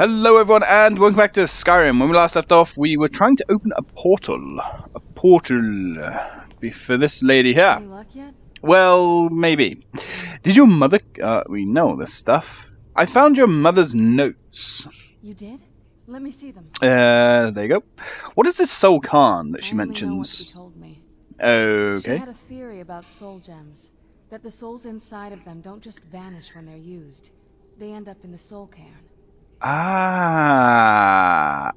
Hello everyone and welcome back to Skyrim. When we last left off, we were trying to open a portal. For this lady here. Any luck yet? Well, maybe. Did your mother... we know this stuff. I found your mother's notes. You did? Let me see them. There you go. What is this Soul Khan that she mentions? I only know what she told me. Okay. She had a theory about soul gems. That the souls inside of them don't just vanish when they're used. They end up in the soul cairn. Ah,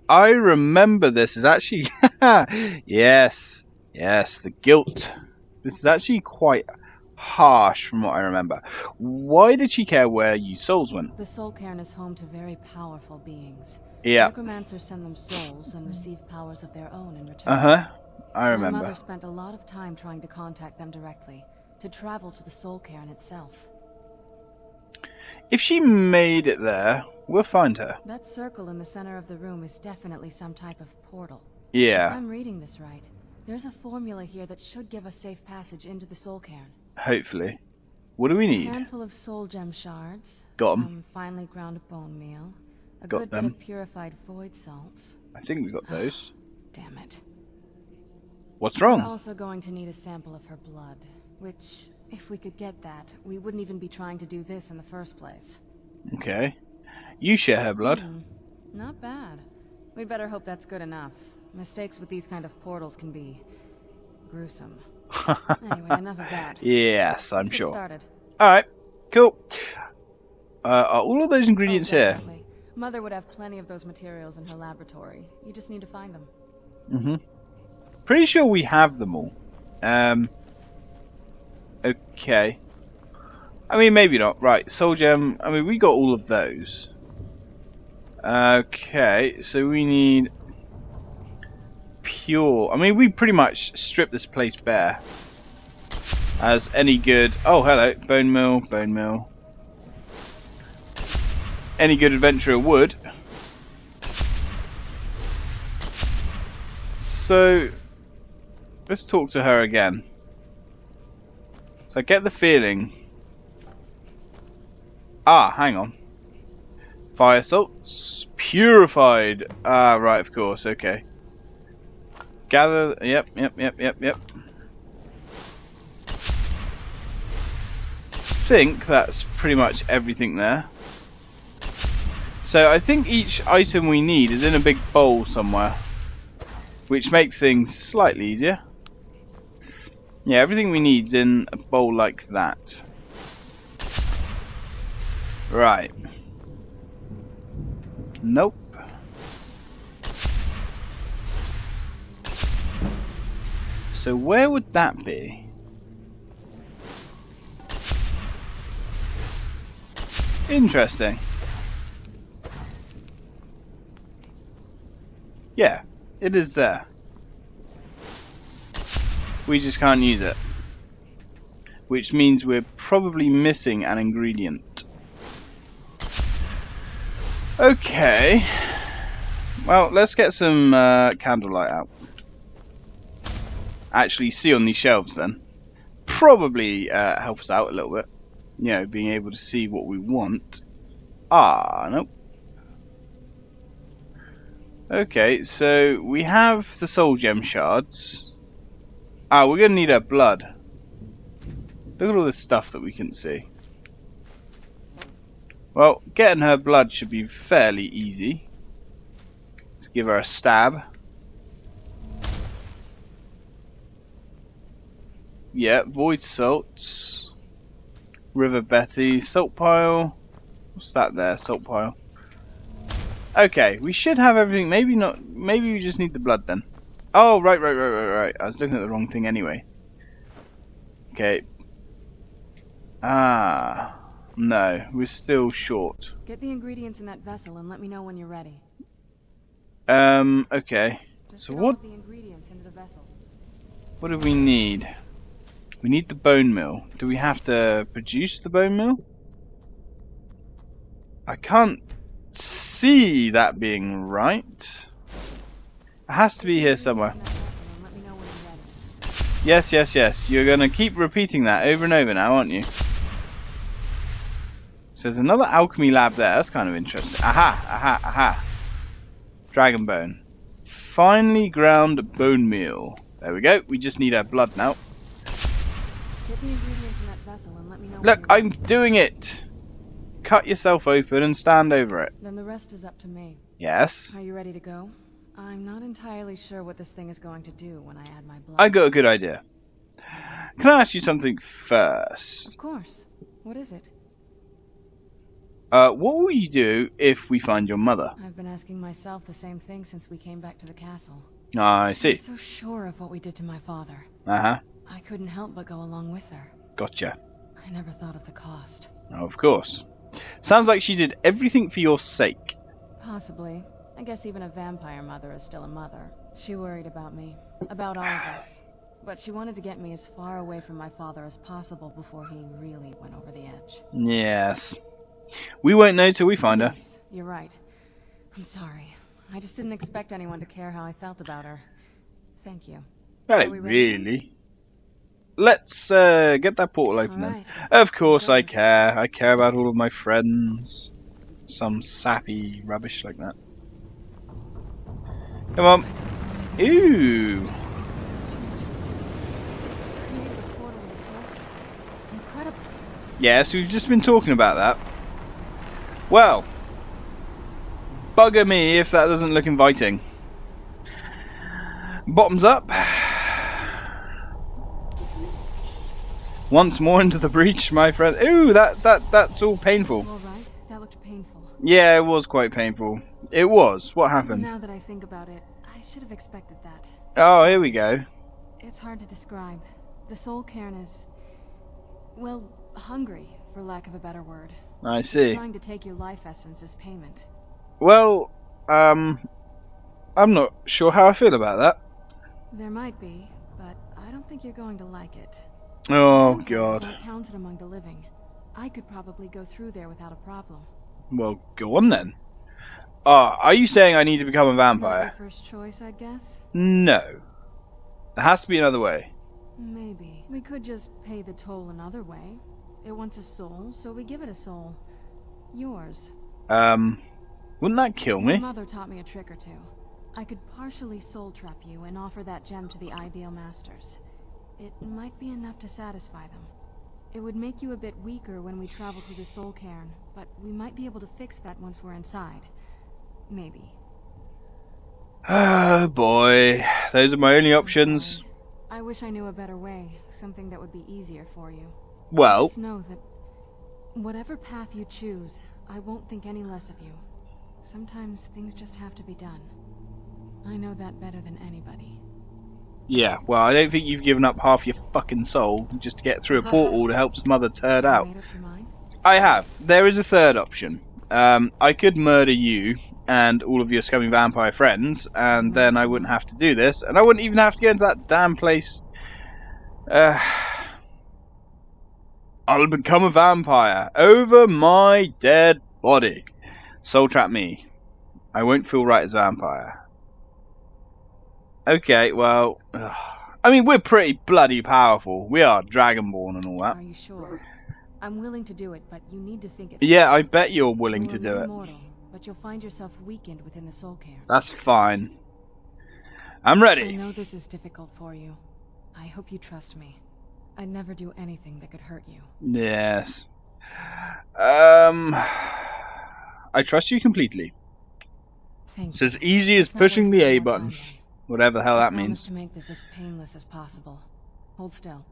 I remember this is actually, yes, the guilt. This is actually quite harsh from what I remember. Why did she care where you souls went? The soul cairn is home to very powerful beings. Yeah. Necromancers send them souls and receive powers of their own in return. Uh-huh, I remember. My mother spent a lot of time trying to contact them directly, to travel to the soul cairn itself. If she made it there, we'll find her. That circle in the center of the room is definitely some type of portal. Yeah. If I'm reading this right, there's a formula here that should give us safe passage into the soul cairn. Hopefully. What do we need? A handful of soul gem shards. Got 'em. Some finely ground bone meal. A Got good them. bit of purified void salts. I think we got those. Damn it. What's We're wrong? also going to need a sample of her blood, which, if we could get that, we wouldn't even be trying to do this in the first place. Okay. You share her blood. Not bad. We'd better hope that's good enough. Mistakes with these kind of portals can be gruesome. Anyway, enough of that. Yes, I'm Let's sure. get started. Alright, cool. Are all of those ingredients here? Definitely. Mother would have plenty of those materials in her laboratory. You just need to find them. Pretty sure we have them all. Okay. I mean, maybe not. Right, soul gem. I mean, we got all of those. Okay, so we need pure. I mean, we pretty much stripped this place bare. As any good... Oh, hello. Bone meal, bone meal. Any good adventurer would. So, let's talk to her again. So I get the feeling... Ah, hang on. Fire salts. Purified. Ah, right, of course, okay. Gather... Yep. Think that's pretty much everything there. So I think each item we need is in a big bowl somewhere, which makes things slightly easier. Yeah, everything we need's in a bowl like that. Right. Nope. So where would that be? Interesting. Yeah, it is there. We just can't use it. Which means we're probably missing an ingredient. Okay. Well, let's get some candlelight out. Actually see on these shelves then. Probably help us out a little bit. You know, being able to see what we want. Ah, nope. Okay, so we have the soul gem shards. Ah, we're gonna need her blood. Look at all this stuff that we can see. Well, getting her blood should be fairly easy. Let's give her a stab. Yeah, void salts. River Betty, salt pile. What's that there? Salt pile. Okay, we should have everything. Maybe not. Maybe we just need the blood then. Oh, right. I was looking at the wrong thing anyway. Okay. Ah, no, we're still short. Get the ingredients in that vessel and let me know when you're ready. Okay. Just So get all what? of the ingredients into the vessel. What do we need? We need the bone meal. Do we have to produce the bone meal? I can't see that being right. It has to be here somewhere. Yes. You're going to keep repeating that over and over now, aren't you? So there's another alchemy lab there. That's kind of interesting. Aha, aha, aha. Dragon bone. Finely ground bone meal. There we go. We just need our blood now. Get the ingredients in that vessel and let me know. Look, I'm doing it. Cut yourself open and stand over it. Then the rest is up to me. Yes. Are you ready to go? I'm not entirely sure what this thing is going to do when I add my blood. I got a good idea. Can I ask you something first? Of course. What is it? What will you do if we find your mother? I've been asking myself the same thing since we came back to the castle. I see. I'm so sure of what we did to my father. Uh-huh. I couldn't help but go along with her. Gotcha. I never thought of the cost. Oh, of course. Sounds like she did everything for your sake. Possibly. I guess even a vampire mother is still a mother. She worried about me. About all of us. But she wanted to get me as far away from my father as possible before he really went over the edge. Yes. We won't know till we find her. Yes, you're right. I'm sorry. I just didn't expect anyone to care how I felt about her. Thank you. Well, really. Let's get that portal open then. Of course I care. I care about all of my friends. Some sappy rubbish like that. Come on. Ooh. Yes, we've just been talking about that. Well, bugger me if that doesn't look inviting. Bottoms up. Once more into the breach, my friend. Ooh, that's all painful. All right, that looked painful. Yeah, it was quite painful. It was. What happened? Now that I think about it, I should have expected that. Oh, here we go. It's hard to describe. The soul cairn is, well, hungry, for lack of a better word. I see. It's trying to take your life essence as payment. Well, I'm not sure how I feel about that. There might be, but I don't think you're going to like it. Oh, Vampires God. aren't counted among the living. I could probably go through there without a problem. Well, go on then. Are you saying I need to become a vampire? Not your first choice, I guess? No. There has to be another way. Maybe. We could just pay the toll another way. It wants a soul, so we give it a soul. Yours. Wouldn't that kill me? My mother taught me a trick or two. I could partially soul trap you and offer that gem to the ideal masters. It might be enough to satisfy them. It would make you a bit weaker when we travel through the soul cairn, but we might be able to fix that once we're inside. Maybe. Oh boy, those are my only options. Sorry. I wish I knew a better way, something that would be easier for you. Well, Just know that whatever path you choose, I won't think any less of you. Sometimes things just have to be done. I know that better than anybody. yeah, well, I don't think you've given up half your fucking soul just to get through a portal to help some other turd out. Made up your mind? I have. There is a third option. I could murder you and all of your scummy vampire friends, and then I wouldn't have to do this, and I wouldn't even have to go into that damn place. I'll become a vampire over my dead body. Soul trap me. I won't feel right as a vampire. Okay, well, I mean, we're pretty bloody powerful. We are Dragonborn and all that. Are you sure? I'm willing to do it, but you need to think it. Yeah, I bet you're willing to do You're it. immortal, but you'll find yourself weakened within the soul cairn. That's fine. I'm I ready. know this is difficult for you. I hope you trust me. I'd never do anything that could hurt you. Yes. I trust you completely. Thank It's you. as easy as Let's not pushing waste the any A more button. time, then. Whatever the hell I that promise means. to make this as painless as possible. Hold still.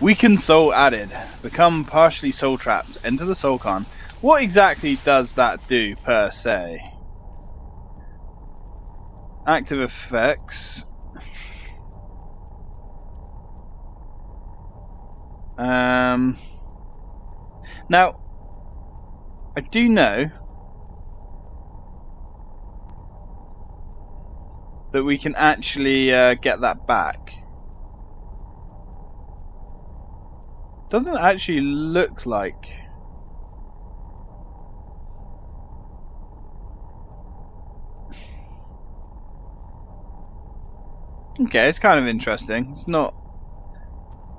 Weaken soul added. Become partially soul trapped. Enter the soul cairn. What exactly does that do, per se? Active effects. Now, I do know that we can actually get that back. Doesn't actually look like. Okay, it's kind of interesting. It's not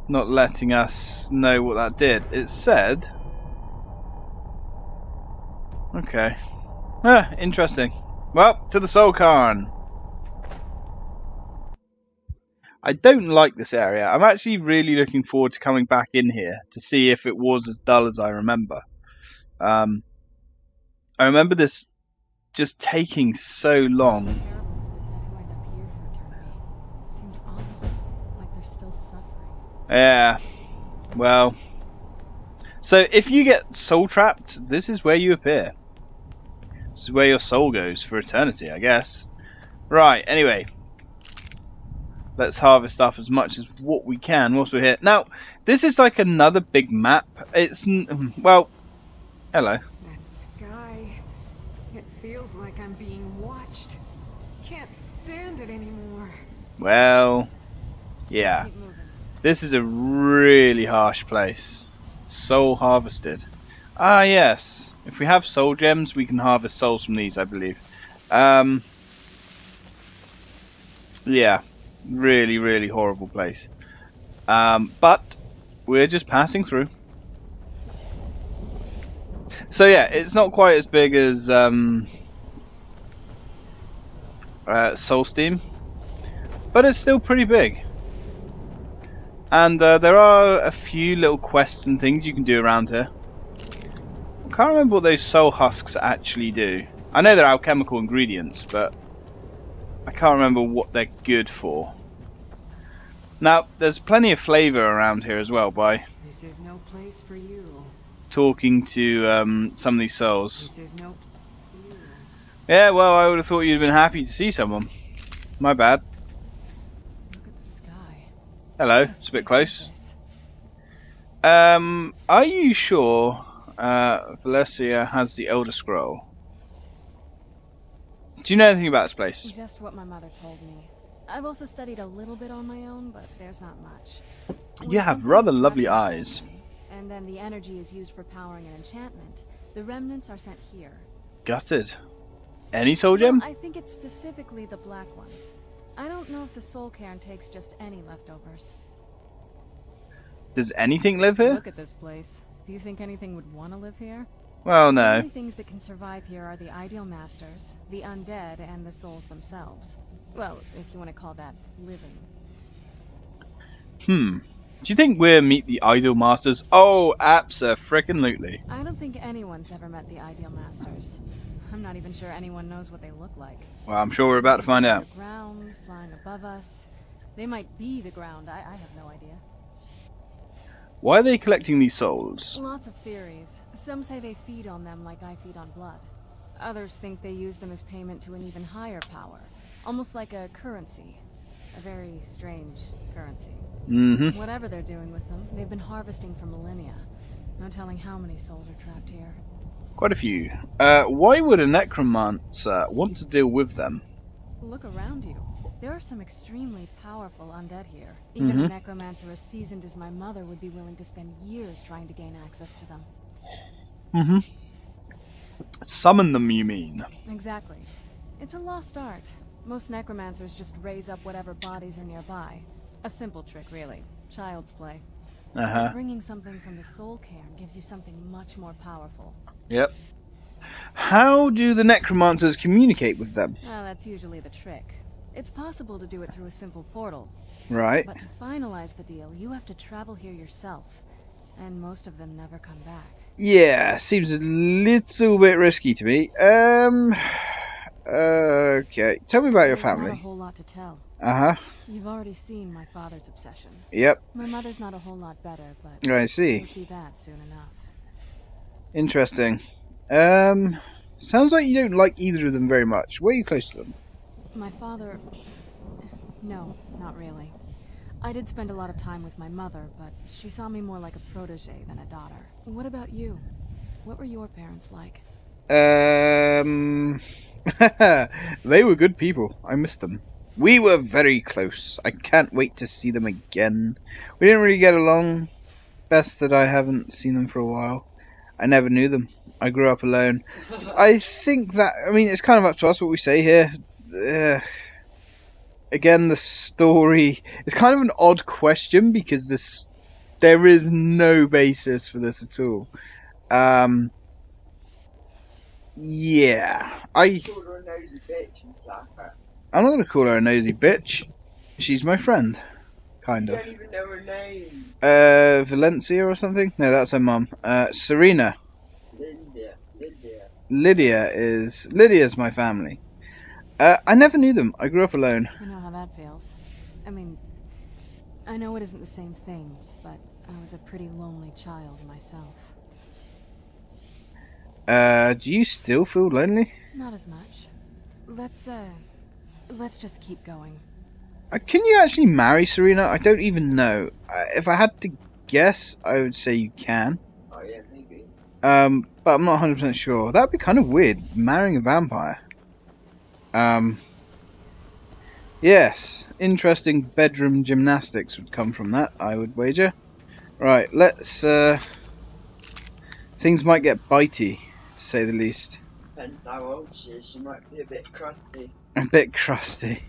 letting us know what that did. It said... Okay. Ah, interesting. Well, to the Soul Cairn. I don't like this area. I'm actually really looking forward to coming back in here to see if it was as dull as I remember. I remember this just taking so long. Seems awful, like they're still suffering. Yeah. Well. So if you get soul trapped, this is where you appear. This is where your soul goes for eternity, I guess. Right. Anyway. Let's harvest up as much as what we can whilst we're here. Now, this is like another big map. It's, well, hello. That sky, it feels like I'm being watched. Can't stand it anymore. Well, yeah. This is a really harsh place. Soul harvested. Ah, yes. If we have soul gems, we can harvest souls from these, I believe. Yeah. Really, really horrible place. But we're just passing through. So yeah, it's not quite as big as Soul Steam, but it's still pretty big. And there are a few little quests and things you can do around here. I can't remember what those soul husks actually do. I know they're alchemical ingredients, but I can't remember what they're good for. Now, there's plenty of flavour around here as well by This is no place for you. talking to some of these souls. This is no you. Yeah, well, I would have thought you'd have been happy to see someone. My bad. Look at the sky. Hello, it's a bit close. This. Are you sure Barenziah has the Elder Scroll? Do you know anything about this place? Just what my mother told me. I've also studied a little bit on my own, but there's not much. You have rather lovely eyes. And then the energy is used for powering an enchantment. The remnants are sent here. Gutted. Any soul gem? Well, I think it's specifically the black ones. I don't know if the soul cairn takes just any leftovers. Does anything live here? Look at this place. Do you think anything would want to live here? Well, The no. only things that can survive here are the ideal masters, the undead, and the souls themselves. Well, if you want to call that living. Do you think we'll meet the Ideal Masters? Oh, abso-frickin-lutely. I don't think anyone's ever met the ideal masters. I'm not even sure anyone knows what they look like. Well, I'm sure we're about to find out. Ground, flying above us. They might be the ground. I have no idea. Why are they collecting these souls? Lots of theories. Some say they feed on them like I feed on blood. Others think they use them as payment to an even higher power. Almost like a currency. A very strange currency. Whatever they're doing with them, they've been harvesting for millennia. No telling how many souls are trapped here. Quite a few. Why would a necromancer want to deal with them? Look around you. There are some extremely powerful undead here. Even a necromancer as seasoned as my mother would be willing to spend years trying to gain access to them. Summon them, you mean? Exactly. It's a lost art. Most necromancers just raise up whatever bodies are nearby. A simple trick, really. Child's play. But bringing something from the soul cairn gives you something much more powerful. Yep. How do the necromancers communicate with them? Well, that's usually the trick. It's possible to do it through a simple portal. Right. But to finalize the deal, you have to travel here yourself. And most of them never come back. Yeah, seems a little bit risky to me. Okay. Tell me about your There's family. not a whole lot to tell. You've already seen my father's obsession. Yep. My mother's not a whole lot better, but I see. you'll see that soon enough. Interesting. Sounds like you don't like either of them very much. Were you close to them? My father... No, not really. I did spend a lot of time with my mother, but she saw me more like a protege than a daughter. What about you? What were your parents like? They were good people. I miss them. We were very close. I can't wait to see them again. We didn't really get along. Best that I haven't seen them for a while. I never knew them. I grew up alone. I think that... I mean, it's kind of up to us what we say here. again, the story is kind of an odd question because there is no basis for this at all. Yeah, Call her a nosy bitch and slap her. I'm not going to call her a nosy bitch. She's my friend, kind You of. don't even know her name. Valencia or something? No, that's her mum. Serena. Lydia's my family. I never knew them. I grew up alone. I know how that feels. I mean, I know it isn't the same thing, but I was a pretty lonely child myself. Do you still feel lonely? Not as much. Let's just keep going. Can you actually marry Serena? I don't even know. If I had to guess, I would say you can. Oh yeah, maybe. But I'm not 100% sure. That'd be kind of weird, marrying a vampire. Yes, interesting bedroom gymnastics would come from that, I would wager. Right, let's, things might get bitey, to say the least. Depends how old she is, she might be a bit crusty. A bit crusty.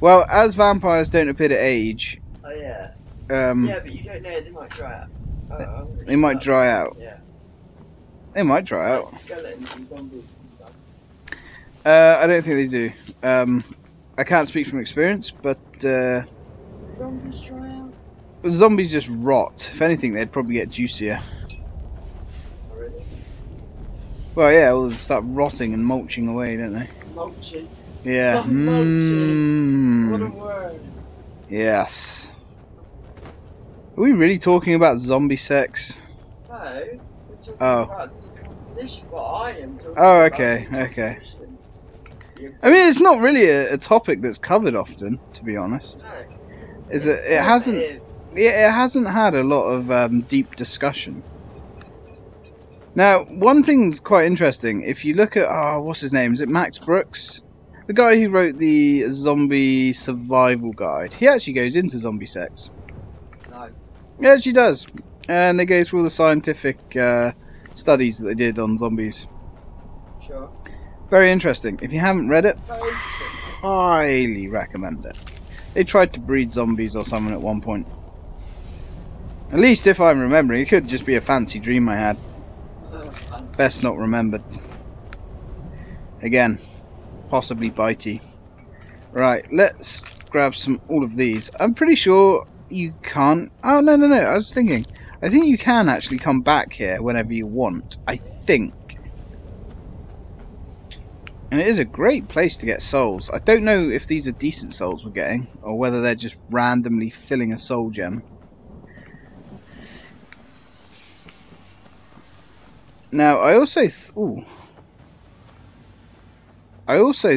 Well, as vampires don't appear to age... Oh yeah. Yeah, but you don't know, they might dry out. They might dry out. Yeah. They might dry out. Like skeletons and zombies and stuff. I don't think they do. I can't speak from experience, but Zombies dry out? zombies just rot. If anything, they'd probably get juicier. Oh, really? Well, yeah, they'll start rotting and mulching away, don't they? Mulches. Yeah. Mulching. What a word. Yes. Are we really talking about zombie sex? No, we're talking Oh. about the composition. Well, I am talking Oh, about okay, the okay. composition. I mean, it's not really a topic that's covered often, to be honest. No. Is it? It hasn't. Yeah, it hasn't had a lot of deep discussion. Now, one thing's quite interesting. If you look at, what's his name? Is it Max Brooks? The guy who wrote the zombie survival guide. He actually goes into zombie sex. Nice. He actually does. And they go through all the scientific studies that they did on zombies. Sure. Very interesting. If you haven't read it, Very interesting. highly recommend it. They tried to breed zombies or something at one point. At least if I'm remembering. It could just be a fancy dream I had. Best not remembered. Again, possibly bitey. Right, let's grab all of these. I'm pretty sure you can't... Oh, no. I was thinking. I think you can actually come back here whenever you want. I think. And it is a great place to get souls. I don't know if these are decent souls we're getting, or whether they're just randomly filling a soul gem. Now, I also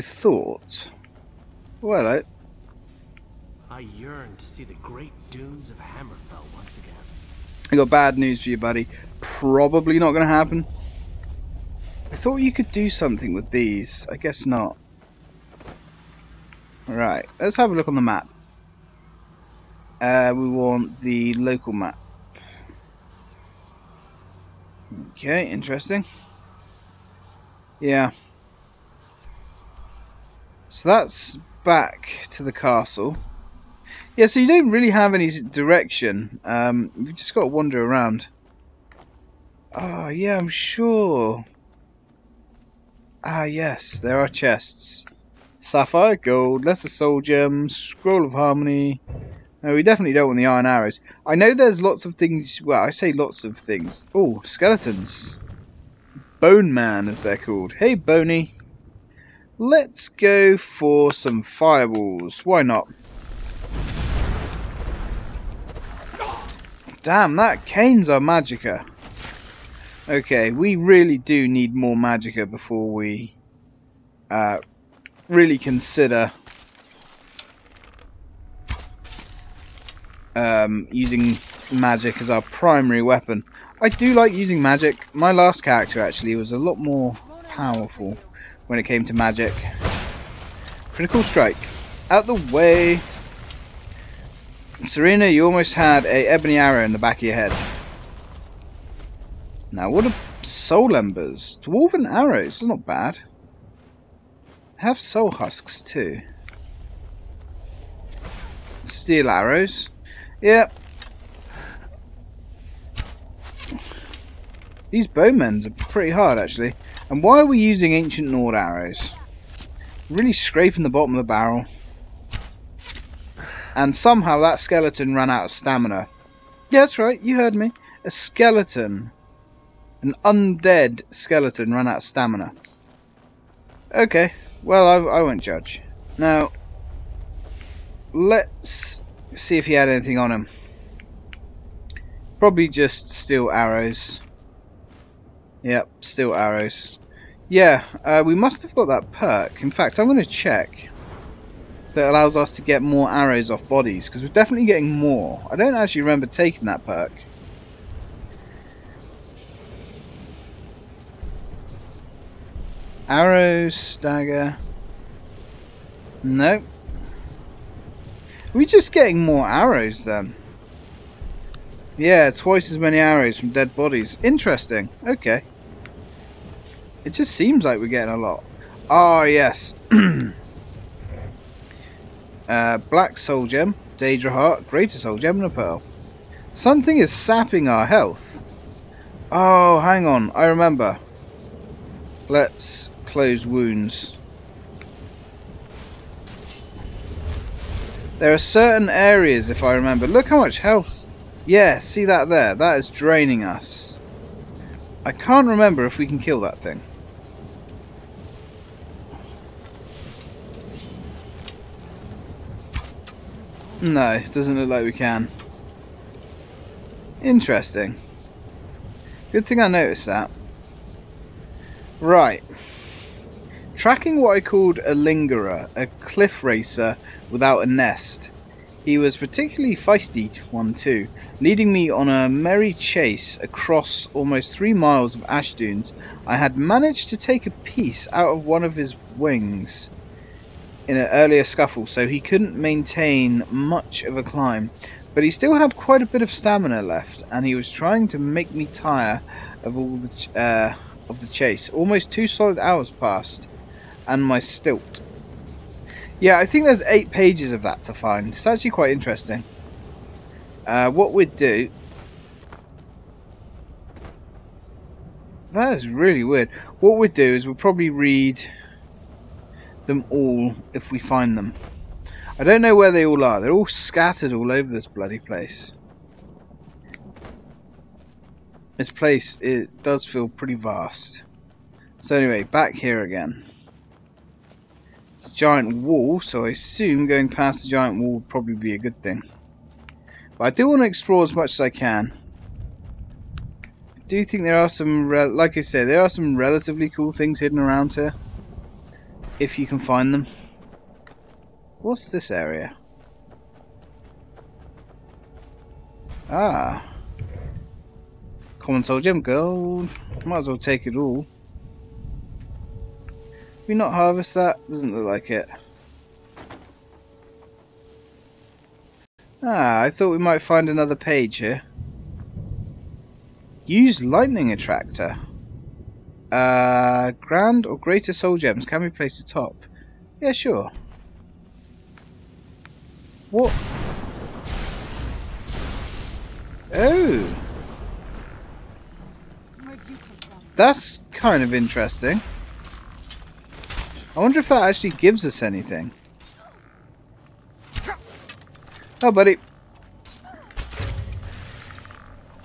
thought... Well, hello. I yearn to see the great dunes of Hammerfell once again. I got bad news for you, buddy. Probably not going to happen. I thought you could do something with these. I guess not. Right, let's have a look on the map. We want the local map. Okay, interesting. Yeah. So that's back to the castle. Yeah, so you don't really have any direction. You've just got to wander around. Oh, yeah, I'm sure. Ah, yes, there are chests. Sapphire, gold, lesser soul gems, scroll of harmony. No, we definitely don't want the iron arrows. I know there's lots of things. Well, I say lots of things. Oh, skeletons. Bone Man, as they're called. Hey, Boney. Let's go for some fireballs. Why not? Damn, that canes our magicka. Okay, we really do need more magicka before we really consider using magic as our primary weapon. I do like using magic. My last character actually was a lot more powerful when it came to magic. Critical strike. Out the way. Serena, you almost had a ebony arrow in the back of your head. Now, what are soul embers? Dwarven arrows, that's not bad. I have soul husks too. steel arrows. Yep. These bowmen are pretty hard, actually. And why are we using ancient Nord arrows? Really scraping the bottom of the barrel. And somehow that skeleton ran out of stamina. Yeah, that's right, you heard me. A skeleton. An undead skeleton ran out of stamina. Okay, well, I won't judge. Now, let's see if he had anything on him. Probably just steel arrows. Yep, steel arrows. Yeah, we must have got that perk. In fact, I'm going to check. That allows us to get more arrows off bodies, because we're definitely getting more. I don't actually remember taking that perk. Arrows, stagger. Nope. Are we just getting more arrows then? Yeah, twice as many arrows from dead bodies. Interesting. Okay. It just seems like we're getting a lot. Ah, yes. Black Soul Gem, Daedra Heart, Greater Soul Gem, and a Pearl. Something is sapping our health. Oh, hang on. I remember. Let's close wounds. There are certain areas, if I remember. Look how much health. Yeah, see that there? That is draining us. I can't remember if we can kill that thing. No, it doesn't look like we can. Interesting. Good thing I noticed that. Right. Tracking what I called a lingerer, a cliff racer without a nest. He was particularly feisty one too, leading me on a merry chase across almost 3 miles of ash dunes. I had managed to take a piece out of one of his wings in an earlier scuffle, so he couldn't maintain much of a climb, but he still had quite a bit of stamina left, and he was trying to make me tire of all the chase. Almost 2 solid hours passed, and my stilt. Yeah, I think there's 8 pages of that to find. It's actually quite interesting. What we'd do... That is really weird. What we'd do is we'll probably read them all if we find them. I don't know where they all are. They're all scattered all over this bloody place. This place, it does feel pretty vast. So anyway, back here again. It's a giant wall, so I assume going past the giant wall would probably be a good thing. But I do want to explore as much as I can. I do think there are some, like I said, there are some relatively cool things hidden around here. If you can find them. What's this area? Ah. Common Soul Gem Gold. Might as well take it all. We not harvest that? Doesn't look like it. Ah, I thought we might find another page here. Use lightning attractor. Grand or greater soul gems can be placed atop. Yeah, sure. What? Oh. That's kind of interesting. I wonder if that actually gives us anything. Oh, buddy.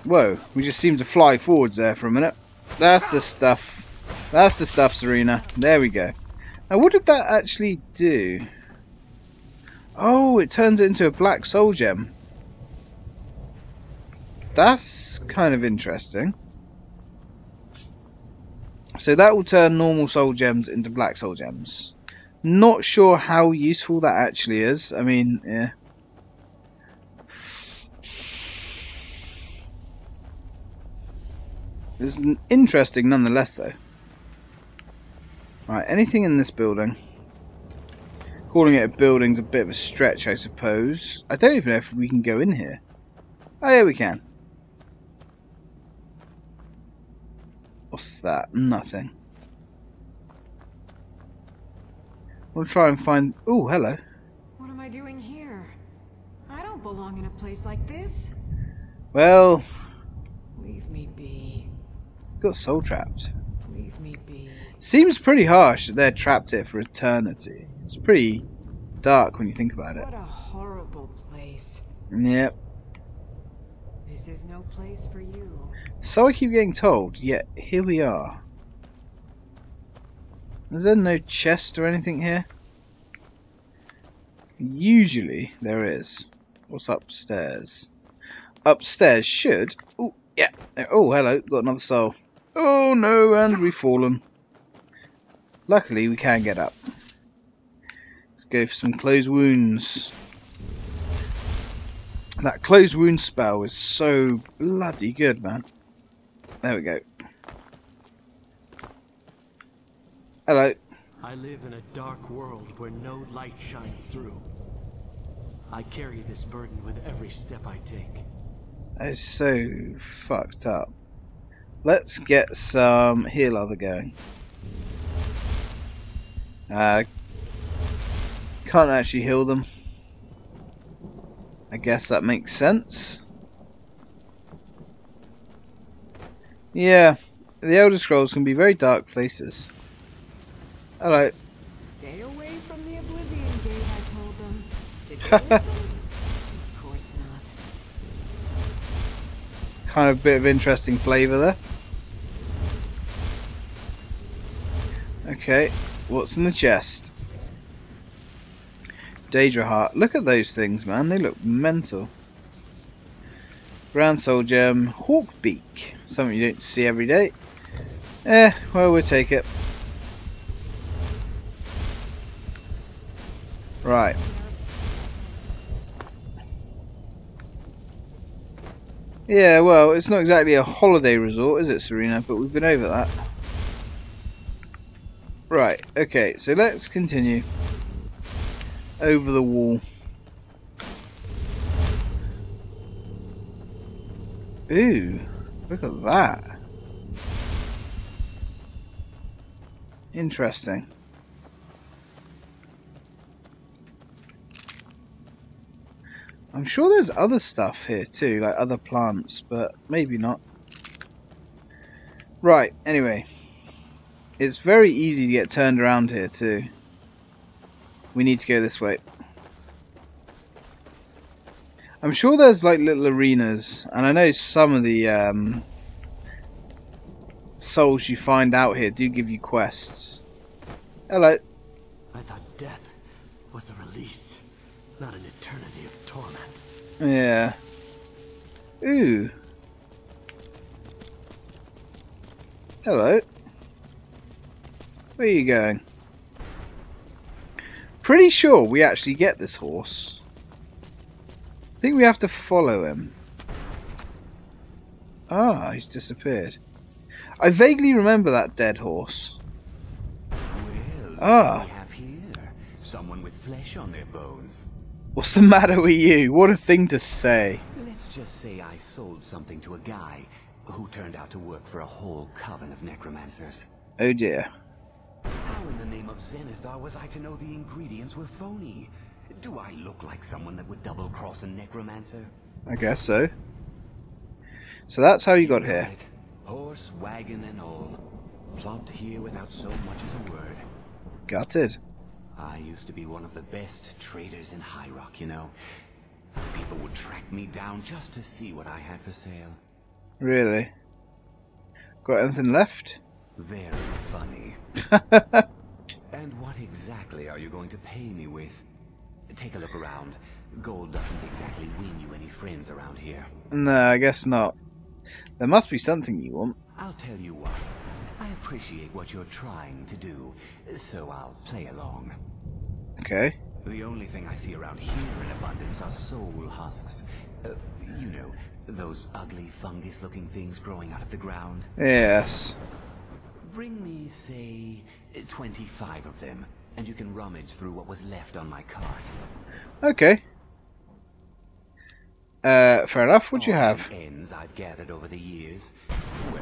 Whoa, we just seemed to fly forwards there for a minute. That's the stuff. That's the stuff, Serena. There we go. Now, what did that actually do? Oh, it turns it into a black soul gem. That's kind of interesting. So that will turn normal soul gems into black soul gems. Not sure how useful that actually is. I mean, yeah. It's interesting nonetheless, though. Right, anything in this building? Calling it a building's a bit of a stretch, I suppose. I don't even know if we can go in here. Oh, yeah, we can. What's that? Nothing. We'll try and find... Oh, hello. What am I doing here? I don't belong in a place like this. Well, Leave me be. got soul trapped. Leave me be. Seems pretty harsh that they're trapped here for eternity. It's pretty dark when you think about it. What a horrible place. Yep. This is no place for you. So I keep getting told, yet here we are. Is there no chest or anything here? Usually there is. What's upstairs? Upstairs should... Oh, yeah. Oh, hello. Got another soul. Oh, no, and we've fallen. Luckily, we can get up. Let's go for some closed wounds. That closed wound spell is so bloody good, man. There we go. Hello. I live in a dark world where no light shines through. I carry this burden with every step I take. That is so fucked up. Let's get some heal other going. Can't actually heal them. I guess that makes sense. Yeah, the Elder Scrolls can be very dark places. Hello. Stay away from the Oblivion Gate, I told them. Did they listen? Of course not. Kind of a bit of interesting flavour there. Okay, what's in the chest? Daedra Heart. Look at those things, man. They look mental. Ground Soul Gem. Hawk Beak. Something you don't see every day. Well, we'll take it. Right. Yeah, well, it's not exactly a holiday resort, is it, Serena? But we've been over that. Right, okay, so let's continue. Over the wall. Ooh, look at that. Interesting. I'm sure there's other stuff here too, like other plants, but maybe not. Right, anyway. It's very easy to get turned around here too. We need to go this way. I'm sure there's like little arenas, and I know some of the souls you find out here do give you quests. Hello. I thought death was a release, not an eternity of torment. Yeah. Ooh. Hello. Where are you going? Pretty sure we actually get this horse. I think we have to follow him. Ah, he's disappeared. I vaguely remember that dead horse. Well, we have here someone with flesh on their bones. What's the matter with you? What a thing to say. Let's just say I sold something to a guy who turned out to work for a whole coven of necromancers. Oh dear. How in the name of Zenithar was I to know the ingredients were phony? Do I look like someone that would double-cross a necromancer? I guess so. So that's how you got here. Right. Horse, wagon, and all. Plopped here without so much as a word. Gutted. I used to be one of the best traders in High Rock, you know. People would track me down just to see what I had for sale. Really? Got anything left? Very funny. And what exactly are you going to pay me with? Take a look around. Gold doesn't exactly win you any friends around here. No, I guess not. There must be something you want. I'll tell you what. I appreciate what you're trying to do, so I'll play along. Okay. The only thing I see around here in abundance are soul husks. You know, those ugly fungus-looking things growing out of the ground. Yes. Bring me, say, 25 of them, and you can rummage through what was left on my cart. Okay. Fair enough. What do you have? Ends I've gathered over the years. Well,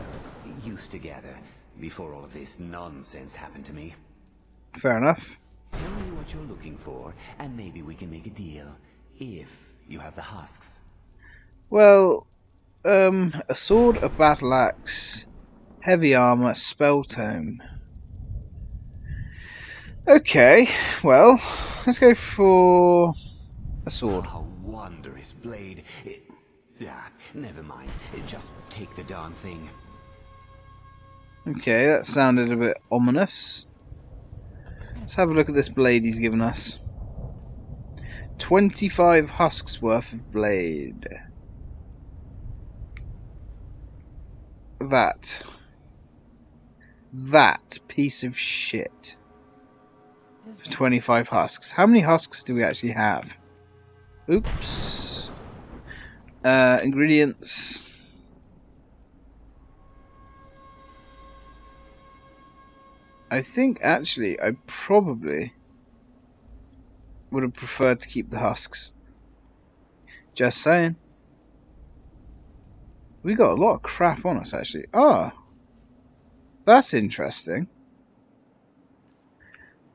used to gather, before all of this nonsense happened to me. Fair enough. Tell me what you're looking for, and maybe we can make a deal. If You have the husks. Well, a sword, a battle axe, heavy armor, spell tome. Okay, well, let's go for a sword. Oh, wondrous blade. Never mind. Just take the darn thing. Okay, that sounded a bit ominous. Let's have a look at this blade he's given us. 25 husks worth of blade. That piece of shit. For 25 husks. How many husks do we actually have? Oops. Ingredients. I think actually I probably would have preferred to keep the husks. Just saying. We got a lot of crap on us actually. Ah, that's interesting.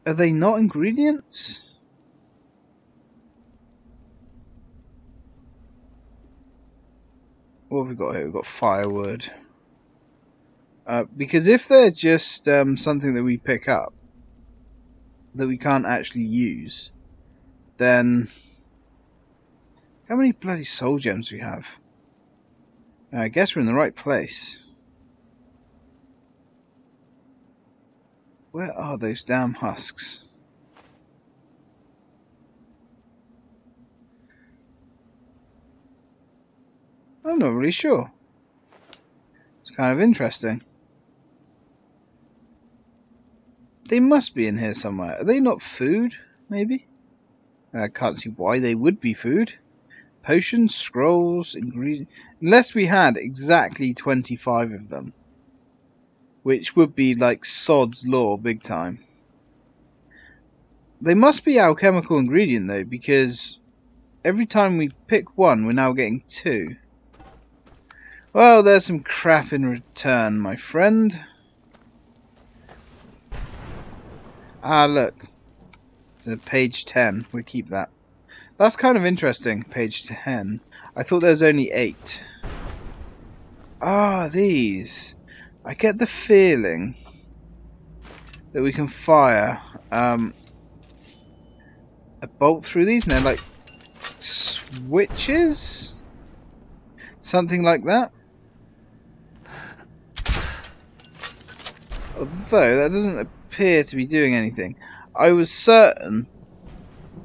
Are they not ingredients? What have we got here? We've got firewood. Because if they're just something that we pick up that we can't actually use, then how many bloody soul gems do we have? I guess we're in the right place. Where are those damn husks? I'm not really sure. It's kind of interesting. They must be in here somewhere. Are they not food, maybe? I can't see why they would be food. Potions, scrolls, ingredients. Unless we had exactly 25 of them. Which would be like sod's law, big time. They must be alchemical ingredient though, because every time we pick one, we're now getting 2. Well, there's some crap in return, my friend. Ah, look. There's page 10. We'll keep that. That's kind of interesting, page 10. I thought there was only 8. Ah, these. I get the feeling that we can fire a bolt through these, and they're like switches? Something like that. Although that doesn't appear to be doing anything. I was certain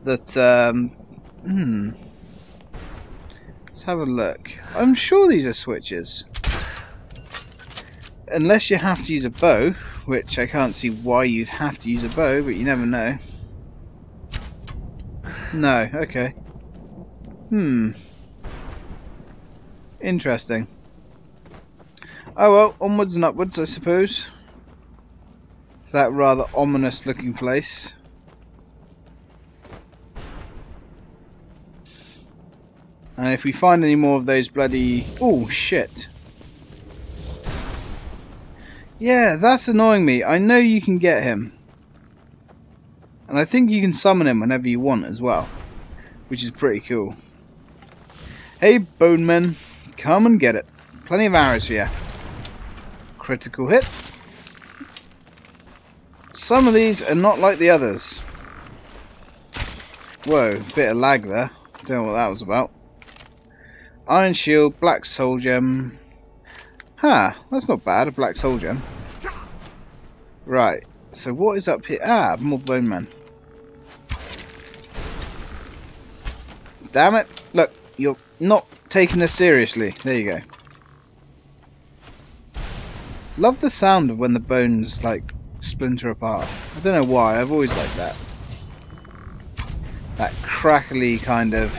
that let's have a look. I'm sure these are switches. Unless you have to use a bow, which I can't see why you'd have to use a bow, but you never know. No, okay. Interesting. Oh well, onwards and upwards, I suppose. To that rather ominous looking place. And if we find any more of those bloody... Oh, shit. Yeah, that's annoying me. I know you can get him. And I think you can summon him whenever you want as well. Which is pretty cool. Hey, bone men. Come and get it. Plenty of arrows for you. Critical hit. Some of these are not like the others. Whoa, bit of lag there. Don't know what that was about. Iron shield, black soul gem. Huh, that's not bad, a black soul gem. Right, so what is up here? Ah, more bone man. Damn it. Look, you're not taking this seriously. There you go. Love the sound of when the bones, like, splinter apart. I don't know why, I've always liked that. That crackly kind of...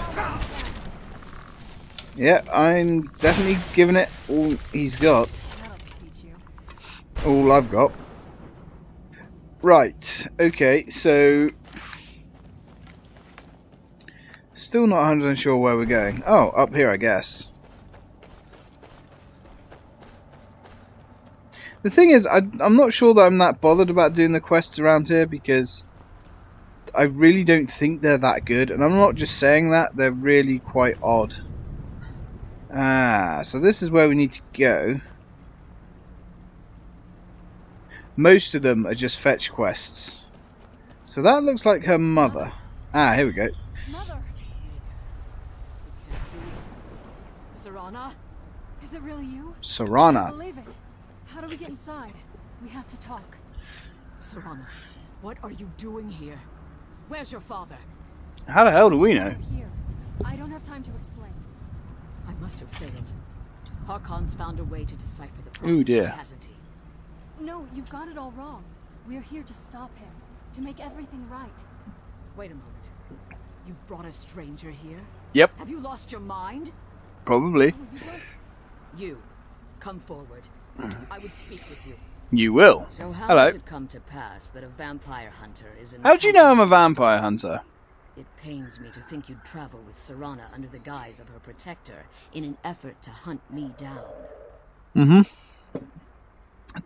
Yeah, I'm definitely giving it all he's got. All I've got. Right, okay, so... Still not 100% sure where we're going. Oh, up here, I guess. The thing is, I'm not sure that I'm that bothered about doing the quests around here, because I really don't think they're that good, and I'm not just saying that, they're really quite odd. Ah, so this is where we need to go. Most of them are just fetch quests. So that looks like her mother. Ah, here we go. Mother! Serana? Is it really you? I Serana. can't believe it. How do we get inside? We have to talk. Serana, what are you doing here? Where's your father? How the hell do we know? Here. I don't have time to explain. I must have failed. Harkon's found a way to decipher the Ooh, prophecy, dear. hasn't he? No, you've got it all wrong. We're here to stop him. To make everything right. Wait a moment. You've brought a stranger here? Yep, Have you lost your mind? probably. Oh, you don't... You, come forward. I would speak with you. You will. So how Hello. does it come to pass that a vampire hunter is in the How do you know I'm a vampire hunter? It pains me to think you'd travel with Serana under the guise of her protector in an effort to hunt me down. Mm-hmm.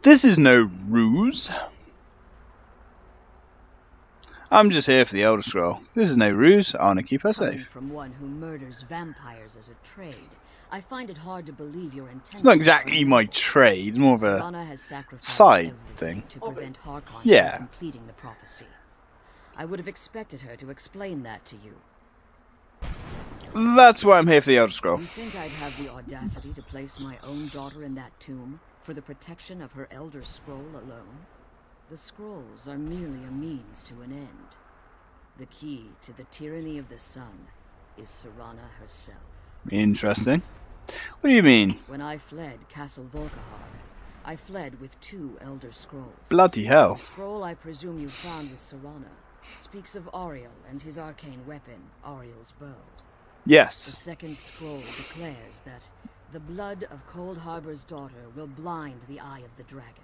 This is no ruse. I'm just here for the Elder Scroll. This is no ruse. I want to keep her Coming safe. from one who murders vampires as a trade, I find it hard to believe your intentions. It's not exactly my trade. It's more of a Serana has sacrificed side everything thing. to prevent Harkon Yeah. from completing the prophecy. I would have expected her to explain that to you. That's why I'm here for the Elder Scroll. You think I'd have the audacity to place my own daughter in that tomb for the protection of her Elder Scroll alone? The scrolls are merely a means to an end. The key to the tyranny of the sun is Serana herself. Interesting. What do you mean? When I fled Castle Volkihar, I fled with 2 Elder Scrolls. Bloody hell. The scroll I presume you found with Serana speaks of Ariel and his arcane weapon, Ariel's bow. The Yes. second scroll declares that the blood of Cold Harbor's daughter will blind the eye of the dragon.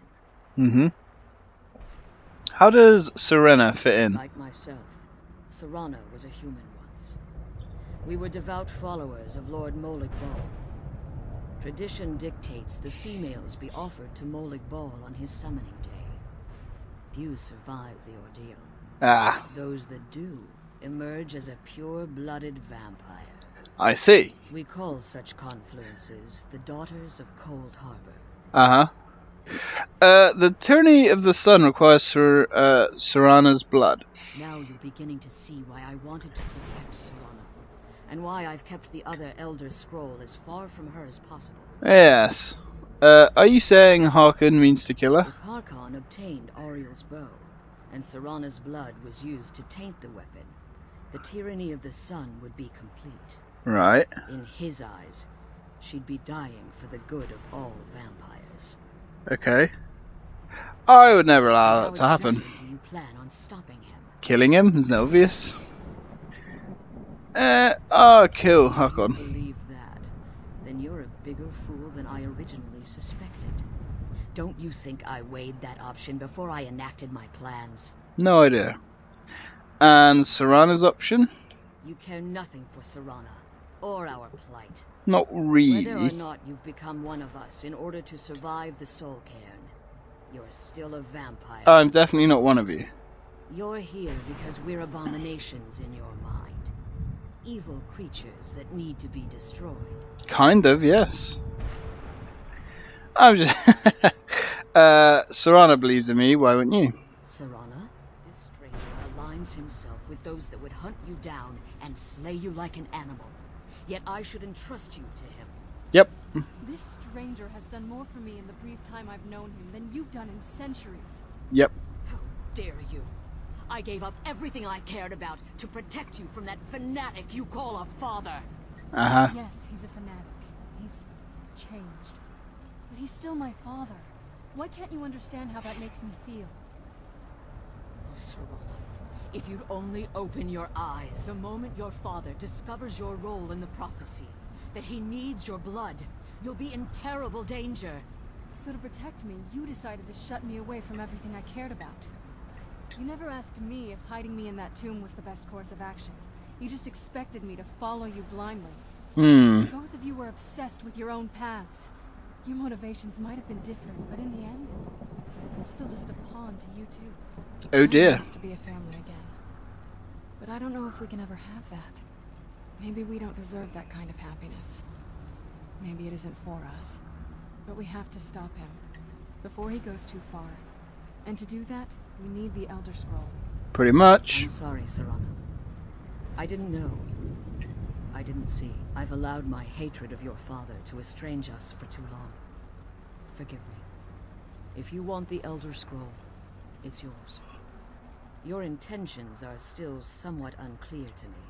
Mm-hmm. How does Serena fit in? Like myself, Serana was a human once. We were devout followers of Lord Molig Bal. Tradition dictates the females be offered to Molig Bal on his summoning day. Few survive the ordeal. Ah, Those that do emerge as a pure-blooded vampire. I see. We call such confluences the Daughters of Cold Harbor. Uh-huh. The tyranny of the sun requires Serana's blood. Now you're beginning to see why I wanted to protect Serana, and why I've kept the other Elder Scroll as far from her as possible. Yes. Are you saying Harkon means to kill her? If Harkon obtained Ariel's bow, and Serana's blood was used to taint the weapon, the tyranny of the sun would be complete. Right. In his eyes, she'd be dying for the good of all vampires. Okay. I would never allow How that to happen. exactly do you plan on stopping him? Killing him is obvious. Kill Harkon. Believe that, then you're a bigger fool than I originally suspected. Don't you think I weighed that option before I enacted my plans? No idea. And Serana's option? You care nothing for Serana, or our plight. Not Whether or really. not you've become one of us in order to survive the Soul Cairn, you're still a vampire. I'm definitely not one of you. You're here because we're abominations in your mind. Evil creatures that need to be destroyed. Kind of, yes. I'm just... Serana believes in me, why wouldn't you? Serana, this stranger aligns himself with those that would hunt you down and slay you like an animal. Yet I should entrust you to him. Yep. This stranger has done more for me in the brief time I've known him than you've done in centuries. Yep. How dare you? I gave up everything I cared about to protect you from that fanatic you call a father. Uh-huh. Yes, he's a fanatic. He's changed. But he's still my father. Why can't you understand how that makes me feel? Oh, Serana, if you'd only open your eyes. The moment your father discovers your role in the prophecy, that he needs your blood, you'll be in terrible danger. So to protect me, you decided to shut me away from everything I cared about. You never asked me if hiding me in that tomb was the best course of action. You just expected me to follow you blindly. Both of you were obsessed with your own paths. Your motivations might have been different, but in the end, I'm still just a pawn to you two. Oh I dear. want us to be a family again. But I don't know if we can ever have that. Maybe we don't deserve that kind of happiness. Maybe it isn't for us. But we have to stop him before he goes too far. And to do that, we need the Elder Scroll. Pretty much. I'm sorry, Serrano. I didn't know. I didn't see. I've allowed my hatred of your father to estrange us for too long. Forgive me. If you want the Elder Scroll, it's yours. Your intentions are still somewhat unclear to me,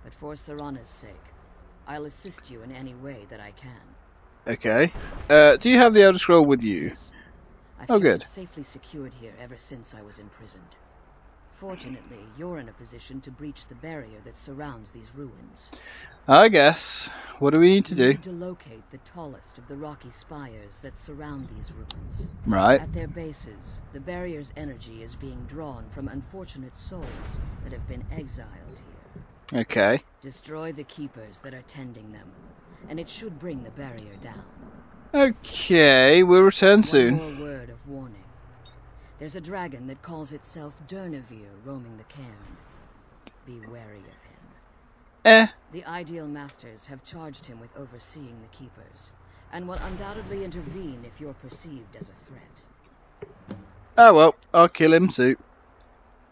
but for Serrano's sake, I'll assist you in any way that I can. Okay. Do you have the Elder Scroll with you? Yes. I've Oh, kept good. it safely secured here ever since I was imprisoned. Fortunately, you're in a position to breach the barrier that surrounds these ruins. I guess. What do we need to You do? need to locate the tallest of the rocky spires that surround these ruins. Right. At their bases, the barrier's energy is being drawn from unfortunate souls that have been exiled here. Okay. Destroy the keepers that are tending them, and it should bring the barrier down. Okay, we'll return soon. One more word of warning. There's a dragon that calls itself Durnevere roaming the cairn. Be wary of him. The Ideal Masters have charged him with overseeing the keepers, and will undoubtedly intervene if you're perceived as a threat. Oh well, I'll kill him too.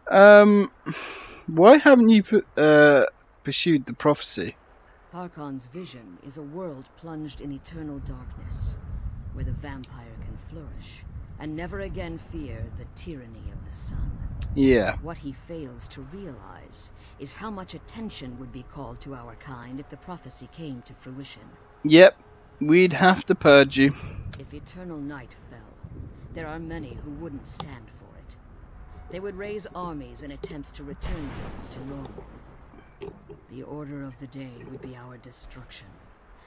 Why haven't you pursued the prophecy? Harkon's vision is a world plunged in eternal darkness, where the vampire can flourish, and never again fear the tyranny of the sun. Yeah. What he fails to realize is how much attention would be called to our kind if the prophecy came to fruition. Yep. We'd have to purge you. If eternal night fell, there are many who wouldn't stand for it. They would raise armies in attempts to return things to normal. The order of the day would be our destruction,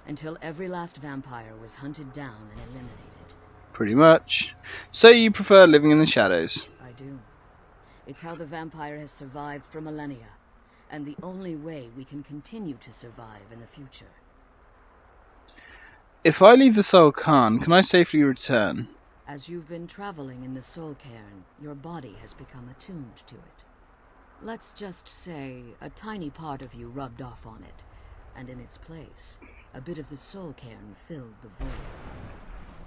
until every last vampire was hunted down and eliminated. Pretty much. So you prefer living in the shadows? I do. It's how the vampire has survived for millennia, and the only way we can continue to survive in the future. If I leave the Soul Cairn, can I safely return? As you've been traveling in the Soul Cairn, your body has become attuned to it. Let's just say a tiny part of you rubbed off on it, and in its place, a bit of the Soul Cairn filled the void.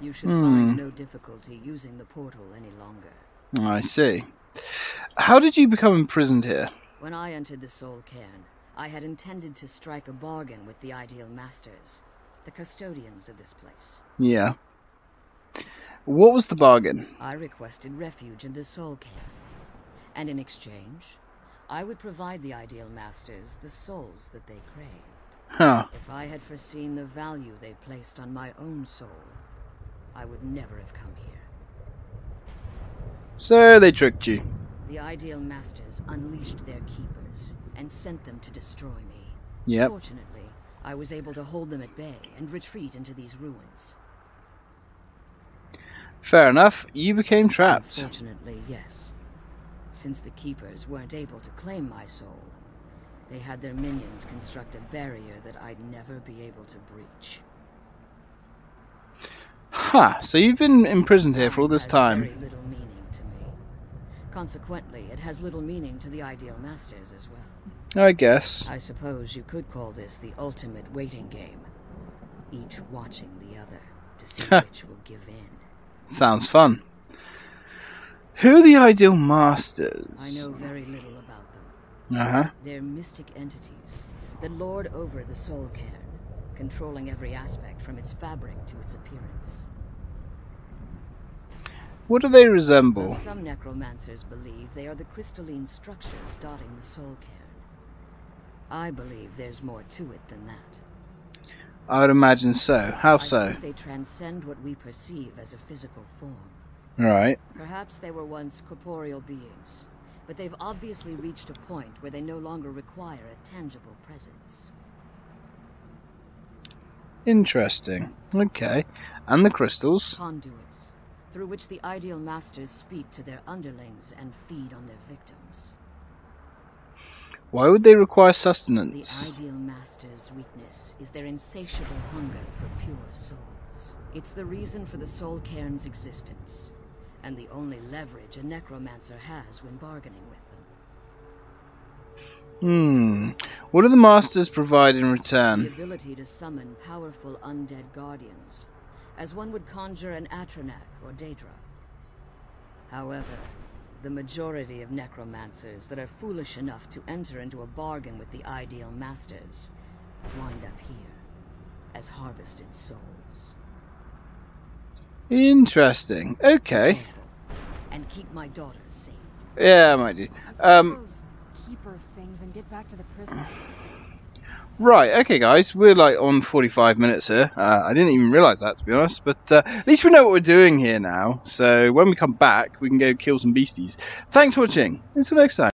You should find no difficulty using the portal any longer. I see. How did you become imprisoned here? When I entered the Soul Cairn, I had intended to strike a bargain with the Ideal Masters, the custodians of this place. Yeah. What was the bargain? I requested refuge in the Soul Cairn, and in exchange, I would provide the Ideal Masters the souls that they craved. Huh. If I had foreseen the value they placed on my own soul, I would never have come here. So they tricked you. The Ideal Masters unleashed their keepers and sent them to destroy me. Yep. Fortunately, I was able to hold them at bay and retreat into these ruins. Fair enough. You became trapped. Unfortunately, yes. Since the keepers weren't able to claim my soul, they had their minions construct a barrier that I'd never be able to breach. Ha! So you've been imprisoned here for all this Time has time. very little meaning to me. Consequently, it has little meaning to the Ideal Masters as well. I guess. I suppose you could call this the ultimate waiting game. Each watching the other to see which will give in. Sounds fun. Who are the Ideal I Masters? know very little about them. Uh-huh. They're mystic entities that lord over the Soul Cairn, controlling every aspect from its fabric to its appearance. What do they resemble? Some necromancers believe they are the crystalline structures dotting the Soul Cairn. I believe there's more to it than that. I would imagine so. How I so? think they transcend what we perceive as a physical form. Right. Perhaps they were once corporeal beings, but they've obviously reached a point where they no longer require a tangible presence. Interesting. Okay. And the crystals? Conduits, through which the Ideal Masters speak to their underlings and feed on their victims. Why would they require The sustenance? Ideal Masters' weakness is their insatiable hunger for pure souls. It's the reason for the Soul Cairn's existence, and the only leverage a necromancer has when bargaining with them. What do the masters provide in The return? ability to summon powerful undead guardians, as one would conjure an Atronak or Daedra. However, the majority of necromancers that are foolish enough to enter into a bargain with the ideal masters wind up here as harvested souls. Interesting. Okay. Careful, and keep my daughters safe. Yeah, I might do. Let's get those keeper things and get back to the prison. Right, okay guys, we're like on 45 minutes here. I didn't even realise that, to be honest, but at least we know what we're doing here now, so when we come back we can go kill some beasties. Thanks for watching, until next time.